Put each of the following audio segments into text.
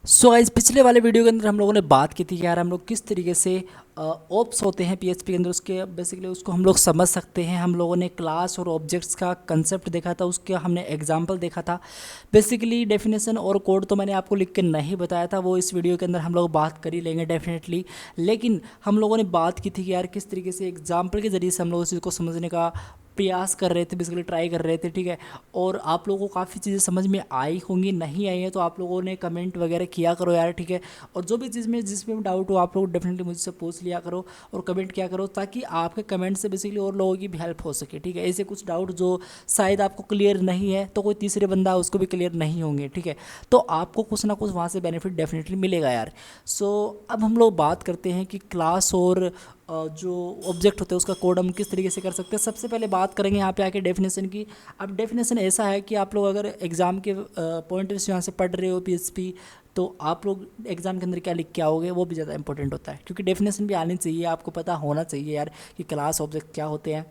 So guys, पिछले वाले video के अंदर हम लोगों ने बात की थी कि यार हम लोग किस तरीके से ओप्स होते हैं पीएचपी के अंदर, उसके बेसिकली उसको हम लोग समझ सकते हैं। हम लोगों ने क्लास और ऑब्जेक्ट्स का कंसेप्ट देखा था, उसके हमने एग्जांपल देखा था। बेसिकली डेफिनेशन और कोड तो मैंने आपको लिख के नहीं बताया था, वो इस वीडियो के अंदर हम लोग बात कर ही लेंगे डेफिनेटली। लेकिन हम लोगों ने बात की थी कि यार किस तरीके से एग्जाम्पल के ज़रिए से हम लोग उस चीज़ को समझने का प्रयास कर रहे थे, बेसिकली ट्राई कर रहे थे, ठीक है। और आप लोगों को काफ़ी चीज़ें समझ में आई होंगी, नहीं आई हैं तो आप लोगों ने कमेंट वगैरह किया करो यार, ठीक है। और जो भी चीज़ में जिसमें भी डाउट हो आप लोग डेफिनेटली मुझसे पूछ लिया करो और कमेंट किया करो, ताकि आपके कमेंट से बेसिकली और लोगों की भी हेल्प हो सके, ठीक है। ऐसे कुछ डाउट जो शायद आपको क्लियर नहीं है तो कोई तीसरे बंदा उसको भी क्लियर नहीं होंगे, ठीक है। तो आपको कुछ ना कुछ वहाँ से बेनिफिट डेफिनेटली मिलेगा यार। सो अब हम लोग बात करते हैं कि क्लास और जो ऑब्जेक्ट होते हैं उसका कोड हम किस तरीके से कर सकते हैं। सबसे पहले बात करेंगे यहाँ पे आके डेफिनेशन की। अब डेफिनेशन ऐसा है कि आप लोग अगर एग्ज़ाम के पॉइंटर्स यहाँ से पढ़ रहे हो पीएचपी, तो आप लोग एग्ज़ाम के अंदर क्या लिख के आओगे वो भी ज़्यादा इंपॉर्टेंट होता है, क्योंकि डेफिनेशन भी आनी चाहिए, आपको पता होना चाहिए यार कि क्लास ऑब्जेक्ट क्या होते हैं।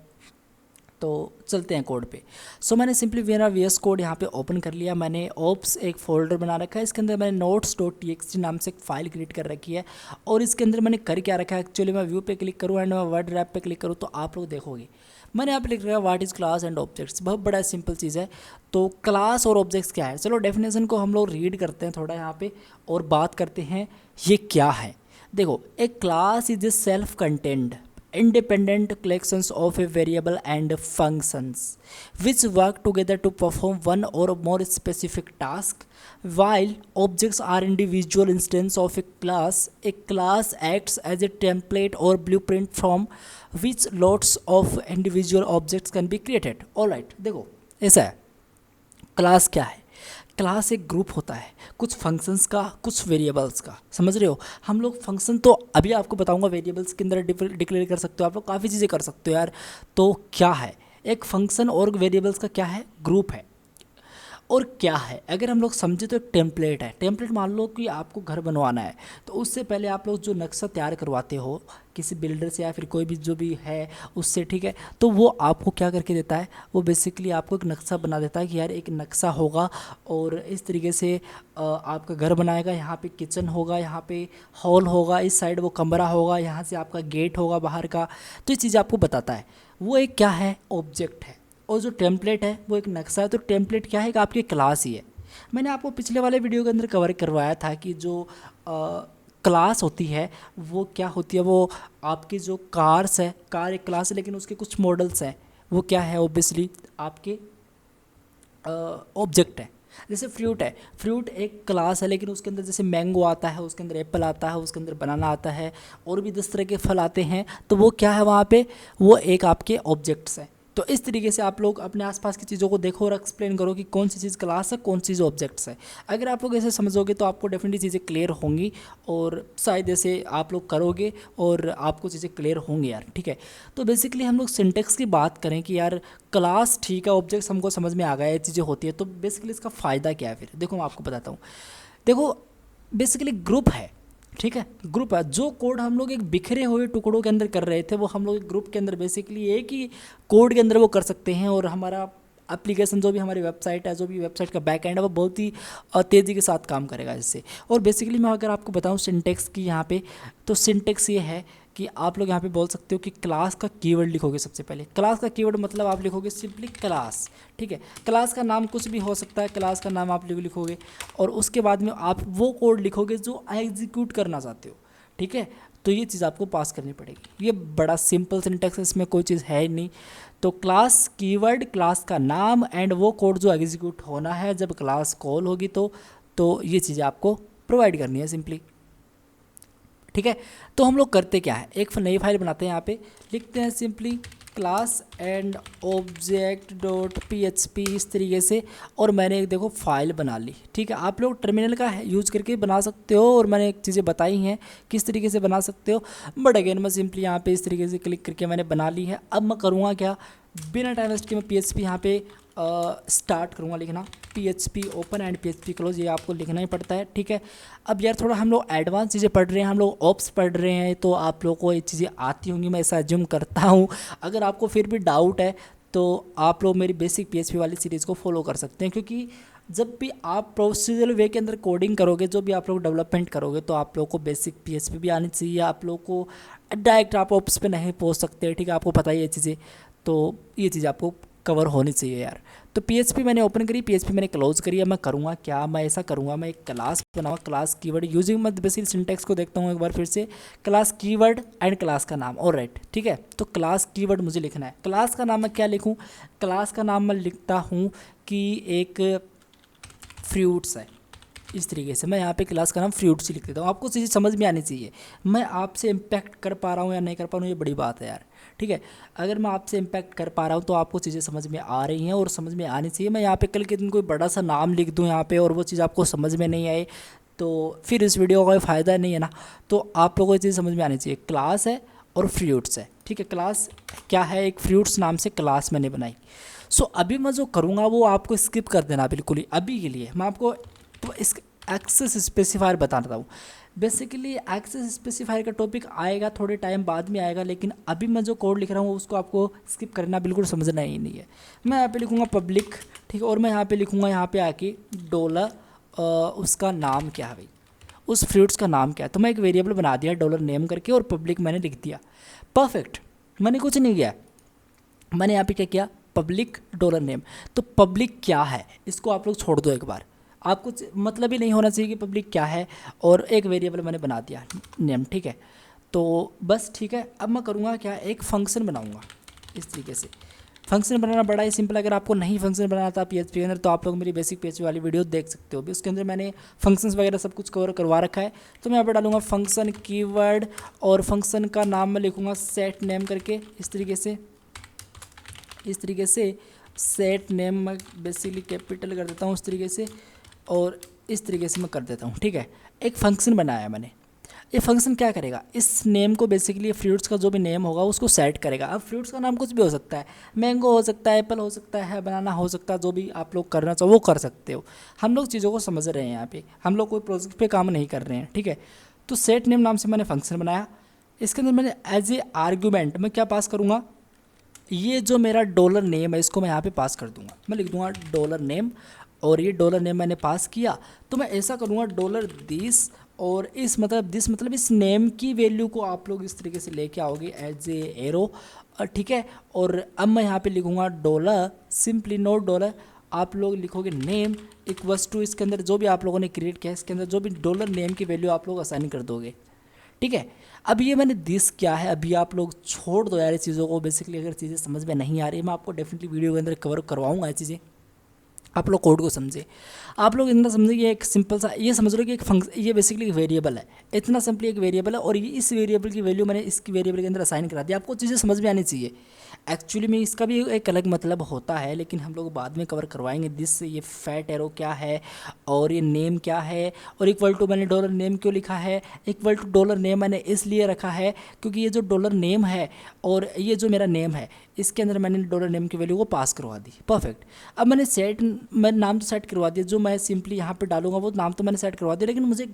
तो चलते हैं कोड पे। सो मैंने सिंपली मेरा वीएस कोड यहाँ पे ओपन कर लिया। मैंने ओप्स एक फ़ोल्डर बना रखा है, इसके अंदर मैंने notes.txt नाम से एक फ़ाइल क्रिएट कर रखी है। और इसके अंदर मैंने कर क्या रखा है, एक्चुअली मैं व्यू पे क्लिक करूँ एंड मैं वर्ड रैप पे क्लिक करूँ तो आप लोग देखोगे मैंने यहाँ पे लिख रखा है what is class and objects. बहुत बड़ा सिंपल चीज़ है। तो क्लास और ऑब्जेक्ट्स क्या है, चलो डेफिनेशन को हम लोग रीड करते हैं थोड़ा यहाँ पे और बात करते हैं ये क्या है। देखो, a class is a self contained independent collections of a variable and functions which work together to perform one or more specific task. While objects are individual instances of a class acts as a template or blueprint from which lots of individual objects can be created. Alright, देखो ऐसा है। Class क्या है? Class एक group होता है कुछ functions का, कुछ वेरिएबल्स का, समझ रहे हो। हम लोग फंक्शन तो अभी आपको बताऊंगा, वेरिएबल्स के अंदर डिक्लेयर कर सकते हो आप लोग, काफ़ी चीज़ें कर सकते हो यार। तो क्या है एक फंक्शन और वेरिएबल्स का, क्या है, ग्रुप है। और क्या है अगर हम लोग समझे तो एक टेम्पलेट है। टेम्पलेट मान लो कि आपको घर बनवाना है, तो उससे पहले आप लोग जो नक्शा तैयार करवाते हो किसी बिल्डर से या फिर कोई भी जो भी है उससे, ठीक है, तो वो आपको क्या करके देता है, वो बेसिकली आपको एक नक्शा बना देता है कि यार एक नक्शा होगा और इस तरीके से आपका घर बनाएगा। यहाँ पे किचन होगा, यहाँ पे हॉल होगा, इस साइड वो कमरा होगा, यहाँ से आपका गेट होगा बाहर का। तो ये चीज़ आपको बताता है। वो एक क्या है, ऑब्जेक्ट है। और जो टेम्पलेट है वो एक नक्शा है। तो टेम्पलेट क्या है, एक आपकी क्लास ही है। मैंने आपको पिछले वाले वीडियो के अंदर कवर करवाया था कि जो क्लास होती है वो क्या होती है, वो आपकी जो कार्स है, कार एक क्लास है लेकिन उसके कुछ मॉडल्स हैं, वो क्या है, ओबियसली आपके ऑब्जेक्ट है। जैसे फ्रूट है, फ्रूट एक क्लास है लेकिन उसके अंदर जैसे मैंगो आता है, उसके अंदर एप्पल आता है, उसके अंदर बनाना आता है और भी 10 तरह के फल आते हैं। तो वो क्या है वहाँ पे, वो एक आपके ऑब्जेक्ट्स है। तो इस तरीके से आप लोग अपने आसपास की चीज़ों को देखो और एक्सप्लेन करो कि कौन सी चीज़ क्लास है, कौन सी चीज़ ऑब्जेक्ट्स है। अगर आप लोग ऐसे समझोगे तो आपको डेफिनेटली चीज़ें क्लियर होंगी और शायद ऐसे आप लोग करोगे और आपको चीज़ें क्लियर होंगी यार, ठीक है। तो बेसिकली हम लोग सिंटेक्स की बात करें कि यार क्लास ठीक है, ऑब्जेक्ट्स हमको समझ में आ गया, ये चीज़ें होती है, तो बेसिकली इसका फ़ायदा क्या है फिर, देखो मैं आपको बताता हूँ। देखो, बेसिकली ग्रुप है, ठीक है, ग्रुप है। जो कोड हम लोग एक बिखरे हुए टुकड़ों के अंदर कर रहे थे वो हम लोग एक ग्रुप के अंदर बेसिकली एक ही कोड के अंदर वो कर सकते हैं। और हमारा एप्लीकेशन जो भी हमारी वेबसाइट है, जो भी वेबसाइट का बैक एंड है, वो बहुत ही तेज़ी के साथ काम करेगा इससे। और बेसिकली मैं अगर आपको बताऊं सिंटेक्स की यहाँ पे, तो सिंटेक्स ये है कि आप लोग यहाँ पे बोल सकते हो कि क्लास का कीवर्ड लिखोगे। सबसे पहले क्लास का कीवर्ड मतलब आप लिखोगे सिंपली क्लास, ठीक है। क्लास का नाम कुछ भी हो सकता है, क्लास का नाम आप लिखोगे और उसके बाद में आप वो कोड लिखोगे जो एग्जीक्यूट करना चाहते हो, ठीक है। तो ये चीज़ आपको पास करनी पड़ेगी। ये बड़ा सिंपल सिंटेक्स है, इसमें कोई चीज़ है ही नहीं। तो क्लास कीवर्ड, क्लास का नाम एंड वो कोड जो एग्जीक्यूट होना है जब क्लास कॉल होगी, तो ये चीज़ें आपको प्रोवाइड करनी है सिंपली, ठीक है। तो हम लोग करते क्या है, एक नई फाइल बनाते हैं, यहाँ पे लिखते हैं simply class and object dot PHP इस तरीके से। और मैंने एक देखो फाइल बना ली, ठीक है। आप लोग टर्मिनल का यूज करके बना सकते हो और मैंने एक चीज़ें बताई हैं किस तरीके से बना सकते हो। बट अगेन मैं सिंपली यहाँ पे इस तरीके से क्लिक करके मैंने बना ली है। अब मैं करूँगा क्या, बिना टाइम वेस्ट के मैं पीएचपी यहाँ पे स्टार्ट करूँगा लिखना, PHP open and PHP close, ये आपको लिखना ही पड़ता है, ठीक है। अब यार थोड़ा हम लोग एडवांस चीज़ें पढ़ रहे हैं, हम लोग ऑप्स पढ़ रहे हैं, तो आप लोगों को ये चीज़ें आती होंगी, मैं ऐसा एज्यूम करता हूँ। अगर आपको फिर भी डाउट है तो आप लोग मेरी बेसिक पीएचपी वाली सीरीज़ को फॉलो कर सकते हैं, क्योंकि जब भी आप प्रोसीजरल वे के अंदर कोडिंग करोगे, जो भी आप लोग डेवलपमेंट करोगे, तो आप लोग को बेसिक पीएचपी भी आनी चाहिए। आप लोग को डायरेक्ट आप ओप्स पे नहीं पहुंच सकते, ठीक है, आपको पता ही ये चीज़ें, तो ये चीज़ आपको कवर होनी चाहिए यार। तो पीएचपी मैंने ओपन करी, पीएचपी मैंने क्लोज करी। अब मैं करूँगा क्या, मैं ऐसा करूँगा, मैं एक क्लास बनाऊँगा, क्लास कीवर्ड यूजिंग, मैं बेसिक सिंटेक्स को देखता हूँ एक बार फिर से, क्लास कीवर्ड एंड क्लास का नाम, ऑलराइट, ठीक है। तो क्लास कीवर्ड मुझे लिखना है, क्लास का नाम मैं क्या लिखूँ, क्लास का नाम मैं लिखता हूँ कि एक फ्रूट्स है। इस तरीके से मैं यहाँ पे क्लास का नाम फ्रूट्स ही लिख देता हूँ। आपको चीज़ें समझ में आनी चाहिए, मैं आपसे इम्पैक्ट कर पा रहा हूँ या नहीं कर पा रहा हूँ, ये बड़ी बात है यार, ठीक है। अगर मैं आपसे इम्पैक्ट कर पा रहा हूँ तो आपको चीज़ें समझ में आ रही हैं और समझ में आनी चाहिए। मैं यहाँ पे कल के दिन कोई बड़ा सा नाम लिख दूँ यहाँ पे और वो चीज़ आपको समझ में नहीं आए तो फिर इस वीडियो का कोई फ़ायदा नहीं है ना। तो आप लोगों को ये चीज़ समझ में आनी चाहिए, क्लास है और फ्रूट्स है, ठीक है। क्लास क्या है, एक फ्रूट्स नाम से क्लास मैंने बनाई। सो अभी मैं जो करूँगा वो आपको स्किप कर देना बिल्कुल ही, अभी के लिए मैं आपको तो इस एक्सेस स्पेसिफायर बताता हूँ। बेसिकली एक्सेस स्पेसिफायर का टॉपिक आएगा थोड़े टाइम बाद में आएगा, लेकिन अभी मैं जो कोड लिख रहा हूँ उसको आपको स्किप करना बिल्कुल समझना ही नहीं है। मैं यहाँ पे लिखूँगा पब्लिक, ठीक है, और मैं यहाँ पे लिखूँगा यहाँ पे आके डॉलर, उसका नाम क्या है भाई, उस फ्रूट्स का नाम क्या है। तो मैं एक वेरिएबल बना दिया डॉलर नेम करके और पब्लिक मैंने लिख दिया, परफेक्ट। मैंने कुछ नहीं किया, मैंने यहाँ पे क्या किया, पब्लिक डॉलर नेम। तो पब्लिक क्या है इसको आप लोग छोड़ दो एक बार, आपको मतलब ही नहीं होना चाहिए कि पब्लिक क्या है, और एक वेरिएबल मैंने बना दिया नेम, ठीक है। तो बस ठीक है, अब मैं करूँगा क्या, एक फंक्शन बनाऊँगा इस तरीके से। फंक्शन बनाना बड़ा ही सिंपल, अगर आपको नहीं फंक्शन बनाना था पीएचपी के अंदर तो आप लोग मेरी बेसिक पीएचपी वाली वीडियो देख सकते हो भी, उसके अंदर मैंने फंक्शंस वगैरह सब कुछ कवर करवा रखा है। तो मैं यहाँ पे डालूंगा फंक्शन कीवर्ड और फंक्शन का नाम मैं लिखूँगा सेट नेम करके, इस तरीके से सेट नेम मैं बेसिकली कैपिटल कर देता हूँ उस तरीके से, और इस तरीके से मैं कर देता हूँ, ठीक है। एक फंक्शन बनाया मैंने, ये फंक्शन क्या करेगा, इस नेम को बेसिकली फ्रूट्स का जो भी नेम होगा उसको सेट करेगा। अब फ्रूट्स का नाम कुछ भी हो सकता है, मैंगो हो सकता है, एप्पल हो सकता है, बनाना हो सकता है, जो भी आप लोग करना चाहो वो कर सकते हो। हम लोग चीज़ों को समझ रहे हैं यहाँ पे, हम लोग कोई प्रोजेक्ट पे काम नहीं कर रहे हैं, ठीक है। तो सेट नेम नाम से मैंने फंक्शन बनाया, इसके अंदर मैंने एज ए आर्ग्यूमेंट मैं क्या पास करूँगा, ये जो मेरा डॉलर नेम है इसको मैं यहाँ पे पास कर दूंगा, मैं लिख दूंगा डॉलर नेम, और ये डॉलर नेम मैंने पास किया। तो मैं ऐसा करूँगा डॉलर दिस, और इस मतलब इस नेम की वैल्यू को आप लोग इस तरीके से लेके आओगे एज ए एरो, ठीक है। और अब मैं यहाँ पे लिखूँगा डॉलर, सिंपली नोट डॉलर, आप लोग लिखोगे नेम इक्वल्स टू, इसके अंदर जो भी आप लोगों ने क्रिएट किया इसके अंदर जो भी डॉलर नेम की वैल्यू आप लोग असाइन कर दोगे, ठीक है। अब ये मैंने दिस क्या है, अभी आप लोग छोड़ दो यार इस चीज़ों को। बेसिकली अगर चीज़ें समझ में नहीं आ रही मैं आपको डेफिनेटली वीडियो के अंदर कवर करवाऊंगा ये चीज़ें, आप लोग कोड को समझे। आप लोग इतना समझे कि एक सिंपल सा ये समझ लो कि एक फंक्शन, ये बेसिकली एक वेरिएबल है, इतना सिंपली एक वेरिएबल है, और ये इस वेरिएबल की वैल्यू मैंने इसकी वेरिएबल के अंदर असाइन करा दी। आपको चीज़ें समझ में आनी चाहिए। एक्चुअली में इसका भी एक अलग मतलब होता है, लेकिन हम लोग बाद में कवर करवाएंगे। दिस, ये फैट एरो क्या है, और ये नेम क्या है, और इक्वल टू मैंने डॉलर नेम क्यों लिखा है, इक्वल टू डॉलर नेम मैंने इसलिए रखा है क्योंकि ये जो डॉलर नेम है और ये जो मेरा नेम है इसके अंदर मैंने डॉलर नेम की वैल्यू को पास करवा दी, परफेक्ट। अब मैंने नाम तो सेट करवा दिया, जो मैं सिंपली यहाँ पे डालूंगा वो नाम तो मैंने सेट करवा दिया, लेकिन मुझे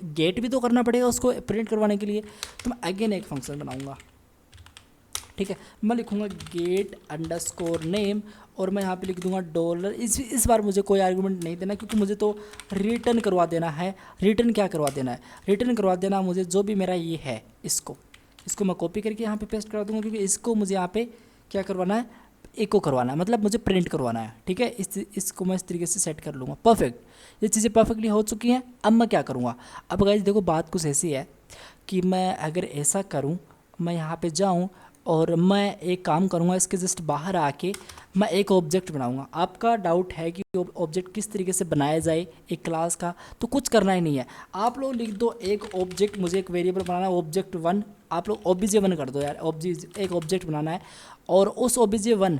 गेट भी तो करना पड़ेगा उसको प्रिंट करवाने के लिए। तो मैं अगेन एक फंक्शन बनाऊंगा, ठीक है। मैं लिखूंगा गेट अंडरस्कोर नेम, और मैं यहाँ पे लिख दूंगा डॉलर। इस बार मुझे कोई आर्गूमेंट नहीं देना क्योंकि मुझे तो रिटर्न करवा देना है। रिटर्न क्या करवा देना है, रिटर्न करवा देना मुझे जो भी मेरा ये है, इसको मैं कॉपी करके यहाँ पे पेस्ट करा दूंगा, क्योंकि इसको मुझे यहाँ पे क्या करवाना है, एको करवाना है, मतलब मुझे प्रिंट करवाना है, ठीक है। इसको मैं इस तरीके से सेट कर लूँगा, परफेक्ट। ये चीज़ें परफेक्टली हो चुकी हैं। अब मैं क्या करूँगा, अब गाइस देखो बात कुछ ऐसी है कि मैं अगर ऐसा करूँ, मैं यहाँ पे जाऊँ और मैं एक काम करूँगा, इसके जस्ट बाहर आके मैं एक ऑब्जेक्ट बनाऊँगा। आपका डाउट है कि ऑब्जेक्ट किस तरीके से बनाया जाए एक क्लास का, तो कुछ करना ही नहीं है, आप लोग लिख दो एक ऑब्जेक्ट, मुझे एक वेरिएबल बनाना है ऑब्जेक्ट1, आप लोग OBJ1 कर दो यार, एक ऑब्जेक्ट बनाना है। और उस OBJ1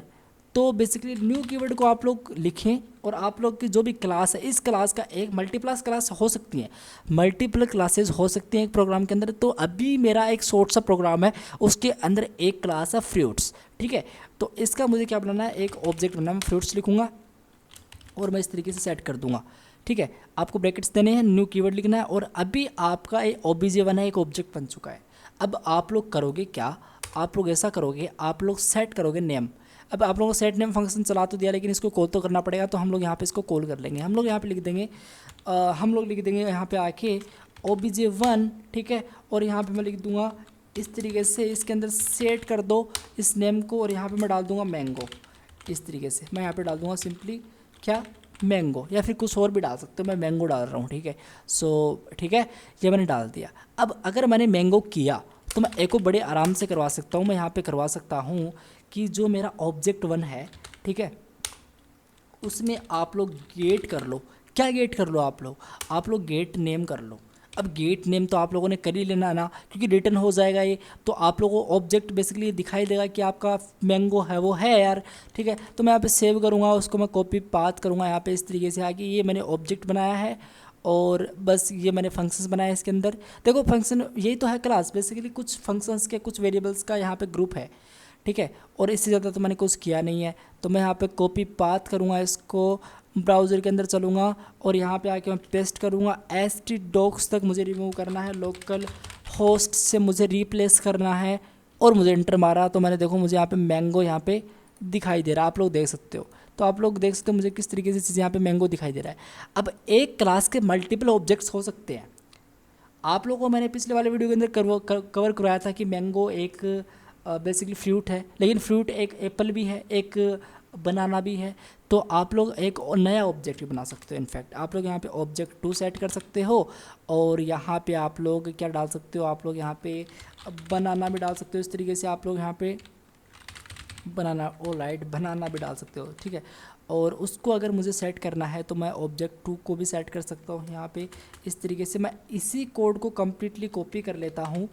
तो बेसिकली न्यू कीवर्ड को आप लोग लिखें, और आप लोग की जो भी क्लास है इस क्लास का एक मल्टीप्लस क्लास हो सकती है, मल्टीपल क्लासेस हो सकती हैं एक प्रोग्राम के अंदर। तो अभी मेरा एक शॉर्ट सा प्रोग्राम है, उसके अंदर एक क्लास है फ्रूट्स, ठीक है। तो इसका मुझे क्या बनाना है, एक ऑब्जेक्ट बनाना है, फ्रूट्स लिखूँगा और मैं इस तरीके से सेट कर दूंगा, ठीक है। आपको ब्रैकेट्स देने हैं, न्यू कीवर्ड लिखना है, और अभी आपका एक OBJ1 है, एक ऑब्जेक्ट बन चुका है। अब आप लोग करोगे क्या, आप लोग ऐसा करोगे, आप लोग सेट करोगे नेम। अब आप लोगों को सेट नेम फंक्शन चला तो दिया, लेकिन इसको कॉल तो करना पड़ेगा, तो हम लोग यहाँ पे इसको कॉल कर लेंगे। हम लोग यहाँ पे लिख देंगे हम लोग लिख देंगे यहाँ पे आके obj1, ठीक है, और यहाँ पे मैं लिख दूँगा इस तरीके से, इसके अंदर सेट कर दो इस नेम को, और यहाँ पे मैं डाल दूँगा मैंगो। इस तरीके से मैं यहाँ पे डाल दूँगा सिंपली क्या, मैंगो, या फिर कुछ और भी डाल सकते हो, मैं मैंगो डाल रहा हूँ, ठीक है। सो ठीक है, ये मैंने डाल दिया। अब अगर मैंने मैंगो किया तो मैं एको बड़े आराम से करवा सकता हूँ। मैं यहाँ पे करवा सकता हूँ कि जो मेरा ऑब्जेक्ट 1 है, ठीक है, उसमें आप लोग गेट कर लो। क्या गेट कर लो आप लोग गेट नेम कर लो। अब गेट नेम तो आप लोगों ने कर ही लेना ना, क्योंकि रिटर्न हो जाएगा ये, तो आप लोगों को ऑब्जेक्ट बेसिकली दिखाई देगा कि आपका मैंगो है वो है यार, ठीक है। तो मैं यहाँ पे सेव करूँगा, उसको मैं कॉपी पाथ करूँगा यहाँ पे इस तरीके से आके, ये मैंने ऑब्जेक्ट बनाया है और बस ये मैंने फंक्शंस बनाया है इसके अंदर। देखो फंक्शन यही तो है क्लास, बेसिकली कुछ फंक्शंस के कुछ वेरिएबल्स का यहाँ पे ग्रुप है, ठीक है, और इससे ज़्यादा तो मैंने कुछ किया नहीं है। तो मैं यहाँ पे कॉपी पाथ करूँगा, इसको ब्राउज़र के अंदर चलूँगा और यहाँ पे आके मैं पेस्ट करूँगा। htdocs तक मुझे रिमूव करना है, लोकल होस्ट से मुझे रिप्लेस करना है, और मुझे इंटर मारा तो मैंने देखो मुझे यहाँ पे मैंगो यहाँ पे दिखाई दे रहा है, आप लोग देख सकते हो। तो आप लोग देख सकते हो मुझे किस तरीके से चीज़ यहाँ पे मैंगो दिखाई दे रहा है। अब एक क्लास के मल्टीपल ऑब्जेक्ट्स हो सकते हैं। आप लोगों को मैंने पिछले वाले वीडियो के अंदर कवर करवाया था कि मैंगो एक बेसिकली फ्रूट है, लेकिन फ्रूट एक एप्पल भी है, एक बनाना भी है। तो आप लोग एक नया ऑब्जेक्ट भी बना सकते हो। इनफैक्ट आप लोग यहाँ पे ऑब्जेक्ट 2 सेट कर सकते हो, और यहाँ पे आप लोग क्या डाल सकते हो, आप लोग यहाँ पे बनाना भी डाल सकते हो। इस तरीके से आप लोग यहाँ पे बनाना, ऑलराइट, बनाना भी डाल सकते हो, ठीक है। और उसको अगर मुझे सेट करना है तो मैं ऑब्जेक्ट 2 को भी सेट कर सकता हूँ यहाँ पे इस तरीके से। मैं इसी कोड को कम्प्लीटली कॉपी कर लेता हूँ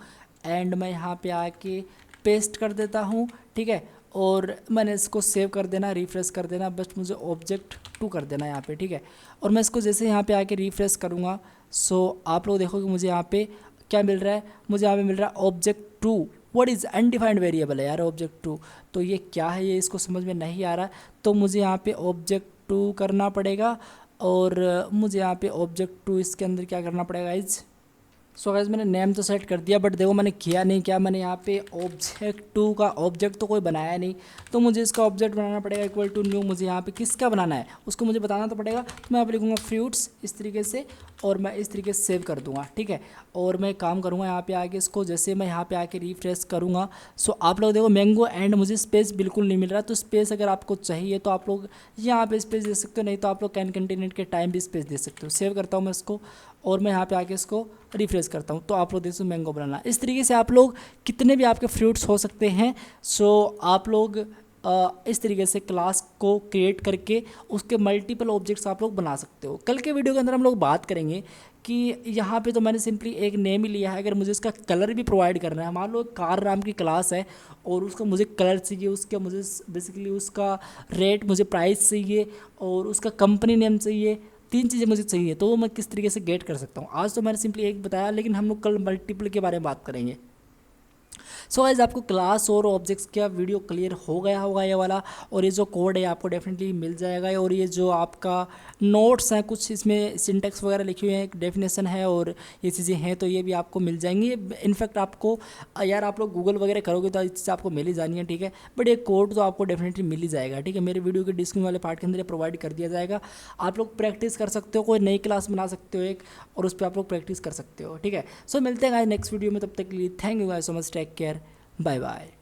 एंड मैं यहाँ पे आके पेस्ट कर देता हूँ, ठीक है। और मैंने इसको सेव कर देना, रिफ्रेश कर देना, बस मुझे ऑब्जेक्ट 2 कर देना यहाँ पे, ठीक है। और मैं इसको जैसे यहाँ पे आके रिफ्रेश करूँगा, सो आप लोग देखोगे मुझे यहाँ पे क्या मिल रहा है, मुझे यहाँ पे मिल रहा है object 2 what is undefined variable है यार ऑब्जेक्ट 2। तो ये क्या है, ये इसको समझ में नहीं आ रहा, तो मुझे यहाँ पे ऑब्जेक्ट 2 करना पड़ेगा, और मुझे यहाँ पे ऑब्जेक्ट 2 इसके अंदर क्या करना पड़ेगा इज। सो गाइस मैंने नेम तो सेट कर दिया, बट देखो मैंने किया नहीं क्या, मैंने यहाँ पे ऑब्जेक्ट 2 का ऑब्जेक्ट तो कोई बनाया नहीं, तो मुझे इसका ऑब्जेक्ट बनाना पड़ेगा इक्वल टू न्यू। मुझे यहाँ पे किसका बनाना है उसको मुझे बताना तो पड़ेगा। तो मैं यहाँ पे लिखूँगा फ्रूट्स इस तरीके से, और मैं इस तरीके से सेव कर दूँगा, ठीक है। और मैं काम करूँगा यहाँ पे आके इसको, जैसे मैं यहाँ पे आके रिफ्रेश करूँगा, सो आप लोग देखो मैंगो एंड मुझे स्पेस बिल्कुल नहीं मिल रहा। तो स्पेस अगर आपको चाहिए तो आप लोग यहाँ पे स्पेस दे सकते हो, नहीं तो आप लोग कैन कंटेनेंट के टाइम भी स्पेस दे सकते हो। सेव करता हूँ मैं इसको, और मैं यहाँ पे आके इसको रिफ्रेश करता हूँ, तो आप लोग देखो मैंगो बनाना। इस तरीके से आप लोग कितने भी आपके फ्रूट्स हो सकते हैं, सो आप लोग इस तरीके से क्लास को क्रिएट करके उसके मल्टीपल ऑब्जेक्ट्स आप लोग बना सकते हो। कल के वीडियो के अंदर हम लोग बात करेंगे कि यहाँ पे तो मैंने सिंपली एक नेम ही लिया है, अगर मुझे इसका कलर भी प्रोवाइड करना है, मान लो कार नाम की क्लास है और उसका मुझे कलर चाहिए, उसका मुझे बेसिकली उसका रेट, मुझे प्राइस चाहिए, और उसका कंपनी नेम चाहिए, 3 चीज़ें मुझे चाहिए, तो वो मैं किस तरीके से गेट कर सकता हूँ। आज तो मैंने सिंपली एक बताया, लेकिन हम लोग कल मल्टीपल के बारे में बात करेंगे। सो गाइस आपको क्लास और ऑब्जेक्ट्स का वीडियो क्लियर हो गया होगा ये वाला, और ये जो कोड है आपको डेफिनेटली मिल जाएगा। और ये जो आपका नोट्स हैं, कुछ इसमें सिंटेक्स वगैरह लिखी हुई हैं, एक डेफिनेशन है और ये चीज़ें हैं, तो ये भी आपको मिल जाएंगी। इनफैक्ट आपको यार आप लोग गूगल वगैरह करोगे तो ये चीज़ आपको मिल ही जानी है, ठीक है। बट ये कोड तो आपको डेफिनेटली मिल ही जाएगा, ठीक है। मेरे वीडियो के डिस्क्रिप्शन वाले पार्ट के अंदर प्रोवाइड कर दिया जाएगा। आप लोग प्रैक्टिस कर सकते हो, कोई नई क्लास बना सकते हो एक, और उस पर आप लोग प्रैक्टिस कर सकते हो, ठीक है। सो मिलते हैं गाइस नेक्स्ट वीडियो में, तब तक के लिए thank you guys so much, take care, bye bye.